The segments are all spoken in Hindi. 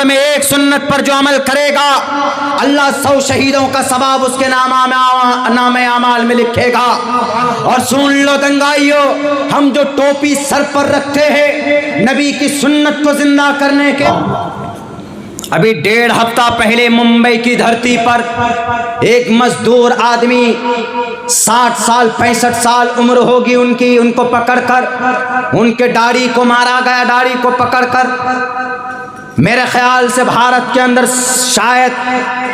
वक्त में एक सुन्नत पर जो अमल करेगा अल्लाह 100 शहीदों का सवाब उसके नामे आमाल में लिखेगा। और सुन लो दंगाइयों, हम जो टोपी सर पर रखते हैं नबी की सुन्नत को जिंदा करने के, अभी 1.5 हफ्ता पहले मुंबई की धरती पर एक मजदूर आदमी 60 साल 65 साल उम्र होगी उनकी, उनको पकड़कर उनके दाढ़ी को मारा गया, दाढ़ी को पकड़कर। मेरे ख्याल से भारत के अंदर शायद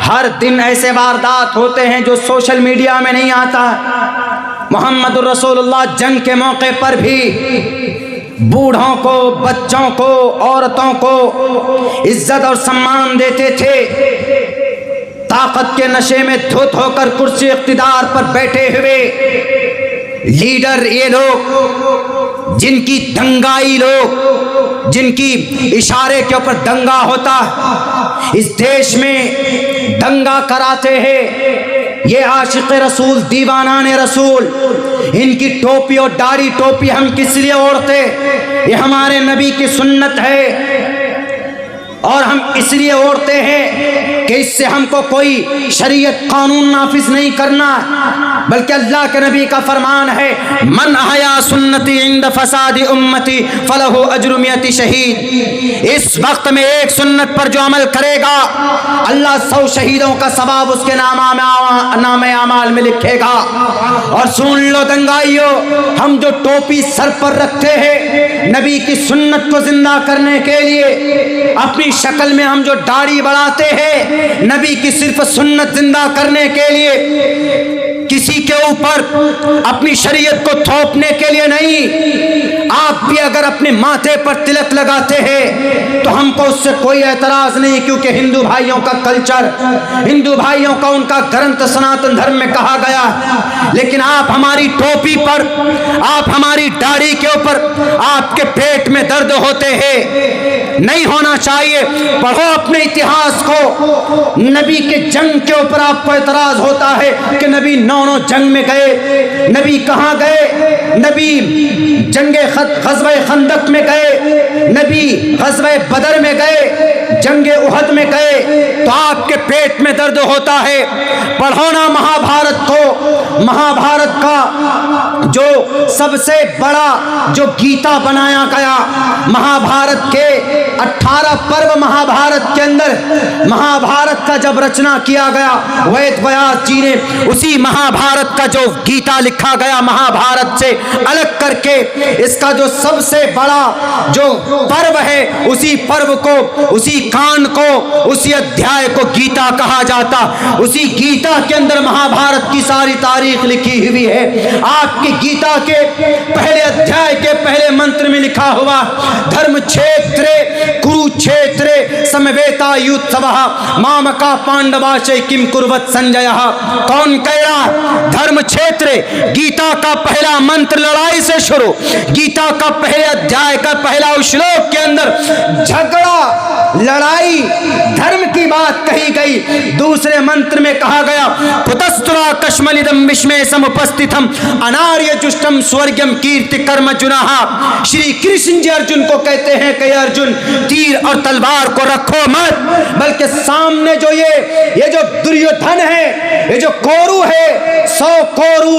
हर दिन ऐसे वारदात होते हैं जो सोशल मीडिया में नहीं आता। मोहम्मद रसूलुल्लाह जंग के मौके पर भी बूढ़ों को, बच्चों को, औरतों को इज्जत और सम्मान देते थे। ताकत के नशे में धुत होकर कुर्सी इख्तिदार पर बैठे हुए लीडर ये लोग, जिनकी दंगाई लोग, जिनकी इशारे के ऊपर दंगा होता, इस देश में दंगा कराते हैं। ये आशिक रसूल, दीवानाने रसूल, इनकी टोपी और दाढ़ी टोपी हम किस लिए ओढ़ते? ये हमारे नबी की सुन्नत है और हम इसलिए ओढ़ते हैं कि इससे हमको कोई शरीयत कानून नाफिज नहीं करना, बल्कि अल्लाह के नबी का फरमान है, मन अहया सुन्नती इंद फसादी उम्मती फलहु अज्रु मियति शहीद। इस वक्त में एक सुन्नत पर जो अमल करेगा अल्लाह 100 शहीदों का सवाब उसके नामे आमाल में लिखेगा। और सुन लो दंगाइयों, हम जो टोपी सर पर रखते हैं नबी की सुन्नत को जिंदा करने के लिए, अपनी शक्ल में हम जो दाढ़ी बढ़ाते हैं नबी की सिर्फ सुन्नत जिंदा करने के लिए, किसी के ऊपर अपनी शरीयत को थोपने के लिए नहीं। आप भी अगर अपने माथे पर तिलक लगाते हैं तो हमको उससे कोई एतराज नहीं, क्योंकि हिंदू भाइयों का कल्चर, हिंदू भाइयों का उनका ग्रंथ सनातन धर्म में कहा गया। लेकिन आप हमारी टोपी पर, आप हमारी दाढ़ी के ऊपर, आपके पेट में दर्द होते हैं, नहीं होना चाहिए। पढ़ो अपने इतिहास को, नबी के जंग के ऊपर आपको एतराज होता है कि नबी 9 जंग में गए। नबी कहाँ गए? नबी जंगे ग़ज़वे खंदक में गए, नबी ग़ज़वे बदर में गए, जंगे उहद में गए, तो आपके पेट में दर्द होता है। पढ़ो ना महाभारत को, महाभारत का जो सबसे बड़ा जो गीता बनाया गया, महाभारत के 18 पर्व महाभारत के अंदर, महाभारत का जब रचना किया गया वेद व्यास जी ने, उसी महाभारत का जो गीता लिखा गया महाभारत से अलग करके, इसका जो सबसे बड़ा जो पर्व है उसी पर्व को, उसी कांड को, उसी अध्याय को गीता कहा जाता। उसी गीता के अंदर महाभारत की सारी तारीख लिखी हुई है। आपकी गीता के पहले अध्याय के पहले मंत्र में लिखा हुआ, धर्म क्षेत्रे कुरुक्षेत्रे समवेता युत्सवः मामका पांडवाशय किम कुर्वत संजय। कौन कह रहा? धर्म क्षेत्रे, गीता का पहला मंत्र लड़ाई से शुरू, गीता का पहले अध्याय का पहला श्लोक के अंदर झगड़ा, लड़ाई, धर्म की बात कही गई। दूसरे मंत्र में कहा गया, कुतस्तुरा कश्मलिदम विस्मय समुपस्थितम अनार्य जुष्टम स्वर्गम कीर्ति कर्म जुनाहा। श्री कृष्ण जी अर्जुन को कहते हैं कि अर्जुन, तीर और तलवार को रखो मत, बल्कि सामने जो ये जो दुर्योधन है, ये जो कोरु है, 100 कोरु,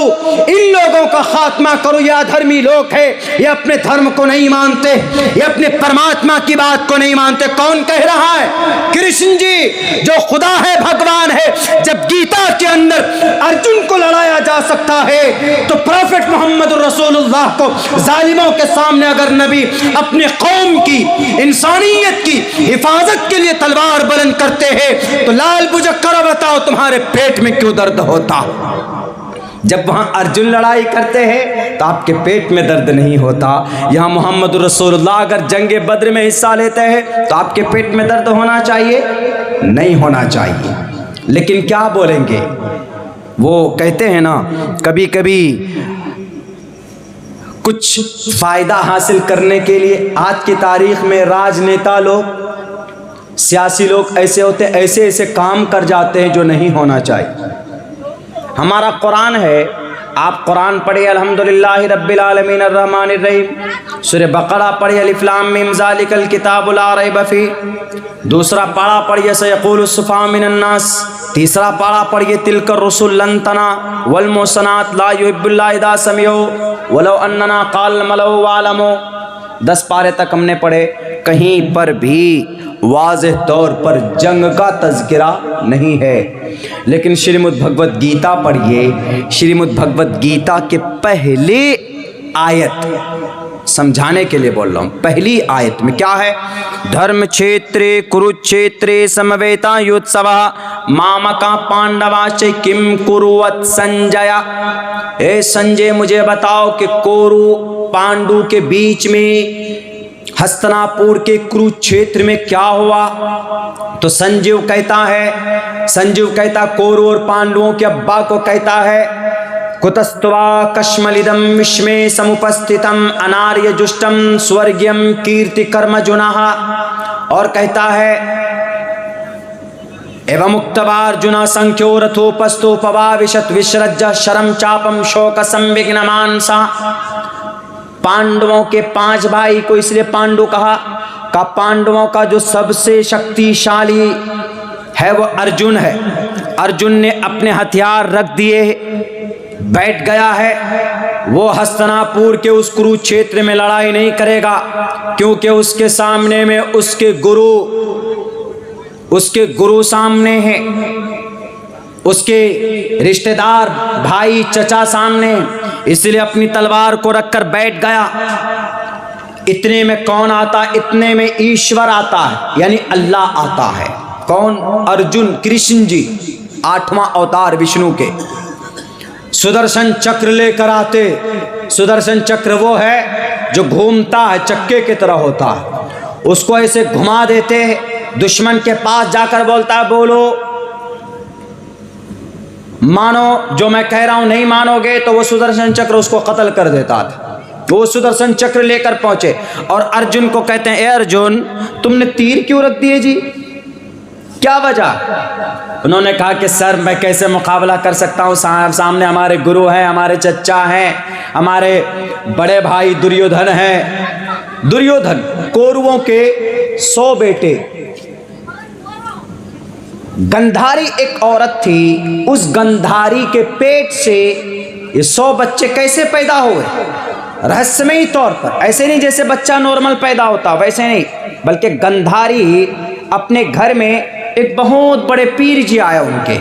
इन लोगों का खात्मा करो। ये अधर्मी लोग है, ये अपने धर्म को नहीं मानते, ये अपने परमात्मा की बात को नहीं मानते। कौन कह रहा है? कृष्ण जी जो खुदा है, भगवान है। जब गीता के अंदर अर्जुन को लड़ाया जा सकता है तो प्रॉफेट मोहम्मद रसूलुल्लाह को जालिमों के सामने अगर नबी अपने कौम की, इंसानियत की हिफाजत के लिए तलवार बुलंद करते हैं तो लाल बुझक्कर बताओ तुम्हारे पेट में क्यों दर्द होता? जब वहां अर्जुन लड़ाई करते हैं तो आपके पेट में दर्द नहीं होता। यहाँ मोहम्मद रसूलुल्लाह अगर जंगे बद्र में हिस्सा लेते हैं तो आपके पेट में दर्द होना चाहिए? नहीं होना चाहिए। लेकिन क्या बोलेंगे? वो कहते हैं ना, कभी कभी कुछ फायदा हासिल करने के लिए आज की तारीख में राजनेता लोग, सियासी लोग ऐसे होते, ऐसे ऐसे काम कर जाते हैं जो नहीं होना चाहिए। हमारा कुरान है, आप कुरान पढ़िए अल्हम्दुलिल्लाहि रब्बिल आलमीन अर्रहमानिर रहीम। सूरह बकरा पढ़िए अलिफ लाम मीम ज़ालिकल किताबु ला रैब फी। दूसरा पारा पढ़िए सयक़ूलु सुफ़हाउ मिनन नास। तीसरा पारा पढ़िए तिलकर रुसुल लन तना वल मुहसनात ला युहिब्बुल्लाह इज़ा समिउ वलौ अन्नना क़ाल मलउ वालमु। 10 पारे तक हमने पढ़े। कहीं पर भी वाज़ेह तौर पर जंग का तज़किरा नहीं है, लेकिन श्रीमद् भगवत गीता पढ़िए। श्रीमद् भगवत गीता के पहले आयत समझाने के लिए बोल रहा हूँ। पहली आयत में क्या है? धर्म क्षेत्रे कुरुक्षेत्रे समवेता युत्सवः मामका पांडवाश्च किम कुरुवत संजय। ए संजय मुझे बताओ कि कौरव पांडु के बीच में हस्तिनापुर के कुरुक्षेत्र में क्या हुआ? तो संजीव कहता कौरव और पांडवों के अब्बा को कहता है कुतस्त्वा कश्मलिदम विश्वे समुपस्थितम अनार्य जुष्टम स्वर्गीयम कीर्ति कर्मजुनः। और कहता है एवं मुक्तवार्जुन संख्यो रथोपस्थोपवाविशत विसृज्य शरम चापम शोक संविघ्न मानसा। पांडवों के 5 भाई को इसलिए पांडु कहा का पांडवों का जो सबसे शक्तिशाली है वो अर्जुन है। अर्जुन ने अपने हथियार रख दिए, बैठ गया है। वो हस्तिनापुर के उस कुरुक्षेत्र में लड़ाई नहीं करेगा, क्योंकि उसके सामने में उसके गुरु सामने हैं, उसके रिश्तेदार भाई चचा सामने, इसलिए अपनी तलवार को रखकर बैठ गया। इतने में कौन आता? इतने में ईश्वर आता है, यानी अल्लाह आता है। कौन? अर्जुन, कृष्ण जी, 8वां अवतार विष्णु के। सुदर्शन चक्र लेकर आते। सुदर्शन चक्र वो है जो घूमता है, चक्के की तरह होता है। उसको ऐसे घुमा देते, दुश्मन के पास जाकर बोलता है बोलो मानो जो मैं कह रहा हूं, नहीं मानोगे तो वो सुदर्शन चक्र उसको कत्ल कर देता था। वो सुदर्शन चक्र लेकर पहुंचे और अर्जुन को कहते हैं ए अर्जुन तुमने तीर क्यों रख दिए जी, क्या वजह? उन्होंने कहा कि सर मैं कैसे मुकाबला कर सकता हूँ, सामने हमारे गुरु हैं, हमारे चचा हैं, हमारे बड़े भाई दुर्योधन हैं। दुर्योधन कौरवों के 100 बेटे। गंधारी एक औरत थी, उस गंधारी के पेट से ये 100 बच्चे कैसे पैदा हुए? रहस्यमयी तौर पर, ऐसे नहीं जैसे बच्चा नॉर्मल पैदा होता, वैसे नहीं, बल्कि गंधारी अपने घर में एक बहुत बड़े पीर जी आए उनके।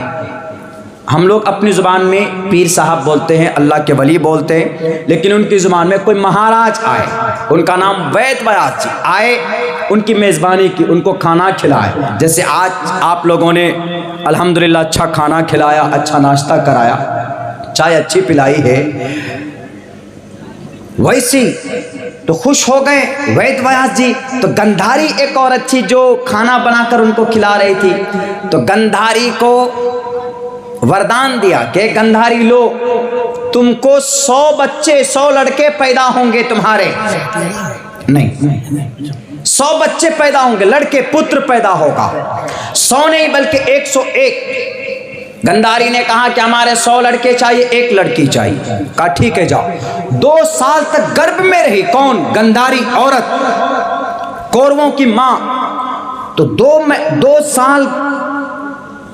हम लोग अपनी ज़ुबान में पीर साहब बोलते हैं, अल्लाह के वली बोलते हैं, लेकिन उनकी ज़ुबान में कोई महाराज आए, उनका नाम वैद व्यास जी आए, उनकी मेज़बानी की, उनको खाना खिलाए। जैसे आज आप लोगों ने अल्हम्दुलिल्लाह अच्छा खाना खिलाया, अच्छा नाश्ता कराया, चाय अच्छी पिलाई है, वैसी तो खुश हो गए वैद व्यास जी। तो गंधारी एक औरत थी जो खाना बनाकर उनको खिला रही थी। तो गंधारी को वरदान दिया कि गंधारी लो, तुमको 100 बच्चे, 100 लड़के पैदा होंगे तुम्हारे। नहीं, 100 बच्चे पैदा होंगे, लड़के पुत्र पैदा होगा। 100 नहीं बल्कि 101। गंधारी ने कहा कि हमारे 100 लड़के चाहिए, 1 लड़की चाहिए। कहा ठीक है जाओ। 2 साल तक गर्भ में रही। कौन? गंधारी औरत, कौरवों की मां। तो 2 साल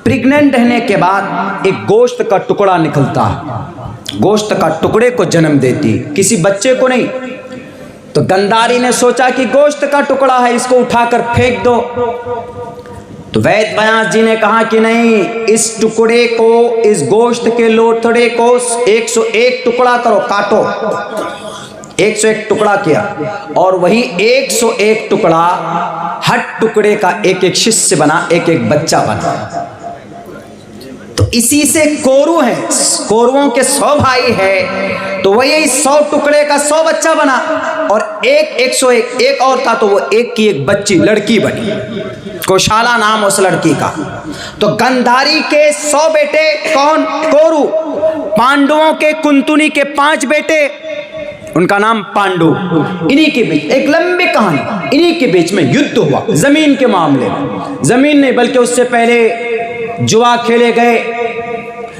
प्रेग्नेंट रहने के बाद एक गोश्त का टुकड़ा निकलता है, गोश्त का टुकड़े को जन्म देती, किसी बच्चे को नहीं। तो गंधारी ने सोचा कि गोश्त का टुकड़ा है, इसको उठाकर फेंक दो। तो वैद व्यास जी ने कहा कि नहीं, इस टुकड़े को, इस गोश्त के लोथड़े को 101 टुकड़ा करो, काटो। 101 टुकड़ा किया और वही 101 टुकड़ा, हर टुकड़े का एक शिष्य बना, एक बच्चा बना। तो इसी से कौरव है, कौरवों के 100 भाई है, तो वही 100 टुकड़े का 100 बच्चा बना और 101 एक और था, तो वो एक की एक बच्ची, लड़की बनी, कौशाला नाम उस लड़की का। तो गंधारी के 100 बेटे कौन? कौरव। पांडवों के, कुंतुनी के 5 बेटे, उनका नाम पांडु। इन्हीं के बीच एक लंबी कहानी, इन्हीं के बीच में युद्ध हुआ जमीन के मामले में। जमीन नहीं बल्कि उससे पहले जुआ खेले गए,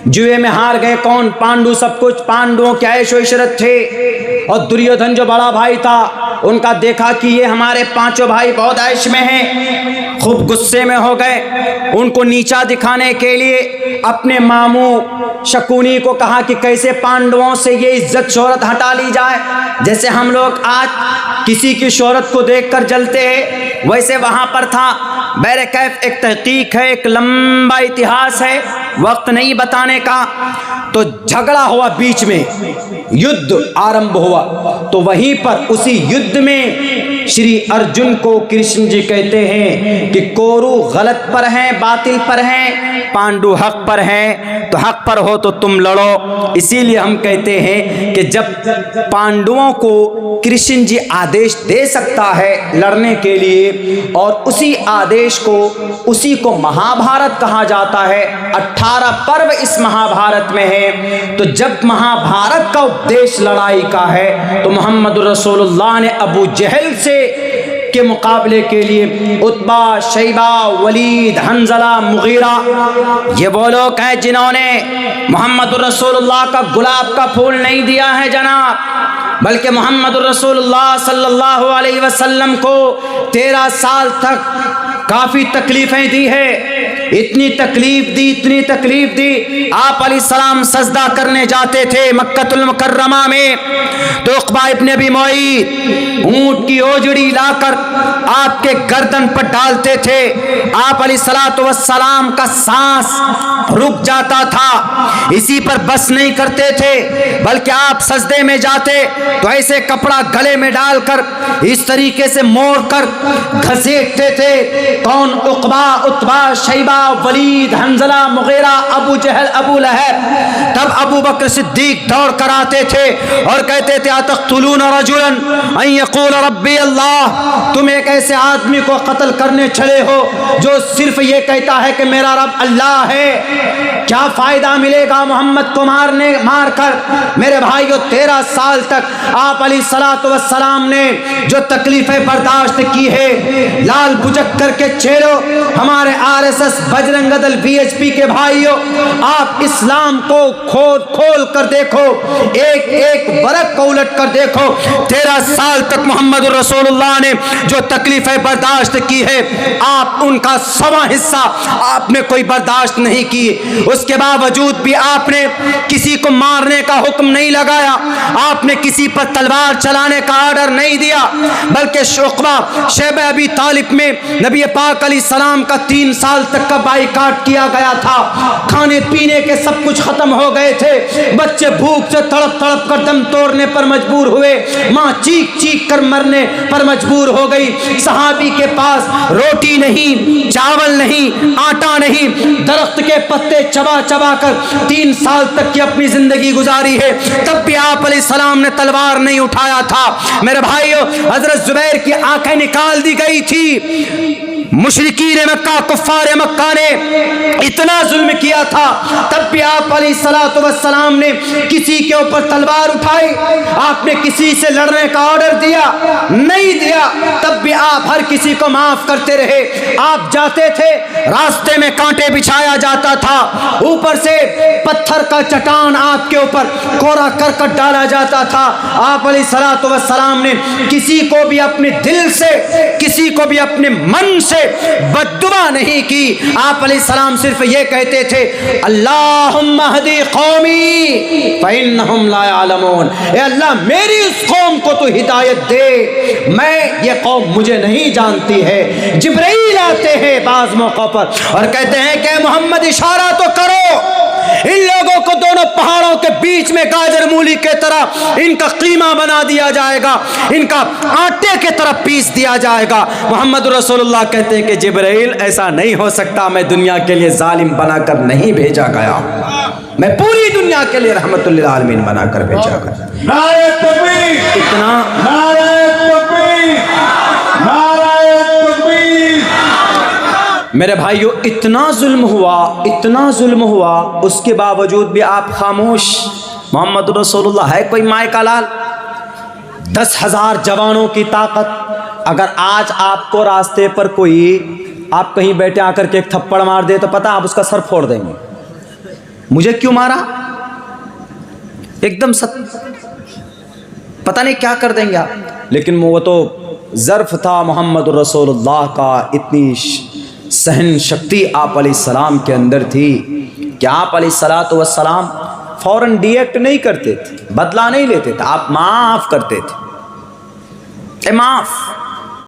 जुए में हार गए कौन? पांडु। सब कुछ पांडुओं के ऐशो इशरत थे। और दुर्योधन जो बड़ा भाई था, उनका देखा कि ये हमारे पांचों भाई बहुत ऐश में हैं, खूब गुस्से में हो गए। उनको नीचा दिखाने के लिए अपने मामू शकुनी को कहा कि कैसे पांडवों से ये इज्जत शोहरत हटा ली जाए। जैसे हम लोग आज किसी की शोहरत को देखकर जलते हैं, वैसे वहां पर था। बैरकैफ एक तहकीक है, एक लंबा इतिहास है, वक्त नहीं बताने का। तो झगड़ा हुआ, बीच में युद्ध आरंभ हुआ। तो वहीं पर उसी युद्ध में श्री अर्जुन को कृष्ण जी कहते हैं कि कोरु गलत पर है, बातिल पर है, पांडु हक पर है। तो हक पर हो तो तुम लड़ो। इसीलिए हम कहते हैं कि जब पांडवों को कृष्ण जी आदेश दे सकता है लड़ने के लिए, और उसी आदेश को, उसी को महाभारत कहा जाता है। 18 पर्व इस महाभारत में है। तो जब महाभारत का उपदेश लड़ाई का है, तो मोहम्मद रसूलुल्लाह ने अबू जहल से के मुकाबले के लिए उतबा, शैबा, वलीद, हंजला, मुगीरा, ये वो लोग हैं जिन्होंने मोहम्मद रसूलुल्लाह का गुलाब का फूल नहीं दिया है जनाब, बल्कि मोहम्मद रसूलुल्लाह सल्लल्लाहु अलैहि वसल्लम को 13 साल तक काफ़ी तकलीफ़ें दी है। इतनी तकलीफ दी, इतनी तकलीफ दी। आप अलैहिस्सलाम सजदा करने जाते थे मक्कतुल मुकर्रमा में, तो उक़बा इब्न अबी मुअय्यिद ऊंट की ओजड़ी लाकर आपके गर्दन पर डालते थे। आप अलैहिस्सलातु वस्सलाम का सांस रुक जाता था। इसी पर बस नहीं करते थे, बल्कि आप सजदे में जाते तो ऐसे कपड़ा गले में डालकर इस तरीके से मोड़ कर घसीटते थे। कौन? उक़बा, उतबा, शैबा, वलीद, हंजला, मुगीरा, अबू जहल, अबू लहब। तब अबू बकर सिद्दीक दौड़ कर आते थे और कहते थे अतक़्तुलून रजुलन अन यक़ूल रब्बी अल्लाह, तुम एक ऐसे आदमी को कत्ल करने चले हो जो सिर्फ ये कहता है कि मेरा रब अल्लाह है। क्या फायदा मिलेगा मोहम्मद को मार कर? मेरे भाइयों, 13 साल तक आप अलैहिस्सलातु वस्सलाम ने जो तकलीफें बर्दाश्त की है, लाल बुझक करके चेलो हमारे RSS बजरंग दल VHP के भाइयों, आप इस्लाम को खोल कर देखो, एक एक बरक को उलट कर देखो। 13 साल तक मोहम्मद रसूलुल्लाह ने जो तकलीफें बर्दाश्त की है, आप उनका 1/4 हिस्सा आपने कोई बर्दाश्त नहीं की। उसके बावजूद भी आपने किसी को मारने का हुक्म नहीं लगाया, आपने किसी पर तलवार चलाने का आर्डर नहीं दिया, बल्कि शुक़बा शैबा अबी तालिब में नबी पाक अलैहिस्सलाम का 3 साल तक का बाइकाट किया गया था। खाने पीने के सब कुछ खत्म हो गए थे। बच्चे भूख से तड़प तड़प कर दम तोड़ने पर मजबूर हुए। माँ चीख चीख कर मरने पर मजबूर हो गई। सहाबी के पास रोटी नहीं, चावल नहीं, आटा नहीं, दरख्त के पत्ते चबा चबा कर 3 साल तक की अपनी जिंदगी गुजारी है। तब भी आप अलैहिस्सलाम ने तलवार नहीं उठाया था। मेरे भाइयों, हजरत जुबैर की आंखें निकाल दी गई थी। मुशरिकीन मक्का, कुफ्फार मक्का ने इतना जुल्म किया था, तब भी आप अलैहिस्सलातु वस्सलाम ने किसी के ऊपर तलवार उठाई? आपने किसी से लड़ने का ऑर्डर दिया? नहीं दिया। तब भी आप हर किसी को माफ करते रहे। आप जाते थे, रास्ते में कांटे बिछाया जाता था, ऊपर से पत्थर का चट्टान आपके ऊपर कोरा करकट डाला जाता था। आप अलैहिस्सलातु वस्सलाम ने किसी को भी अपने दिल से, किसी को भी अपने मन से बद्दुआ नहीं की। आप अलैहिस्सलाम सिर्फ ये कहते थे अल्लाहुम्मा हदी कौमी फइन्नहुम ला यालमून, ए अल्लाह मेरी उस कौम को तो हिदायत दे, मैं ये कौम मुझे नहीं जानती है। जिब्राइल आते हैं बाज़ मौक़ों पर और कहते हैं कि मोहम्मद इशारा तो करो, इन लोगों को दोनों पहाड़ों के बीच में गाजर मूली के तरह इनका कीमा बना दिया जाएगा, इनका आटे के तरह पीस दिया जाएगा। मोहम्मद रसूलुल्लाह कहते हैं कि जिब्राइल ऐसा नहीं हो सकता, मैं दुनिया के लिए जालिम बनाकर नहीं भेजा गया, मैं पूरी दुनिया के लिए रहमतुल लिल आलमीन बनाकर भेजा गया। नारे तकबीर, इतना नारे तकबीर, नारे तकबीर। मेरे भाइयों, इतना जुल्म हुआ, उसके बावजूद भी आप खामोश। मोहम्मद रसूलुल्लाह है कोई माय का लाल? 10,000 जवानों की ताकत। अगर आज आपको रास्ते पर कोई, आप कहीं बैठे आकर के एक थप्पड़ मार दे तो पता आप उसका सर फोड़ देंगे। मुझे क्यों मारा? एकदम पता नहीं क्या कर देंगे आप। लेकिन वो तो ज़र्फ था मोहम्मद रसूलुल्लाह का, इतनी सहन शक्ति आप अलैहिस्सलाम के अंदर थी कि आप अलैहिस्सलातु वस्सलाम फ़ौरन रिएक्ट नहीं करते थे, बदला नहीं लेते थे, आप माफ़ करते थे, माफ़।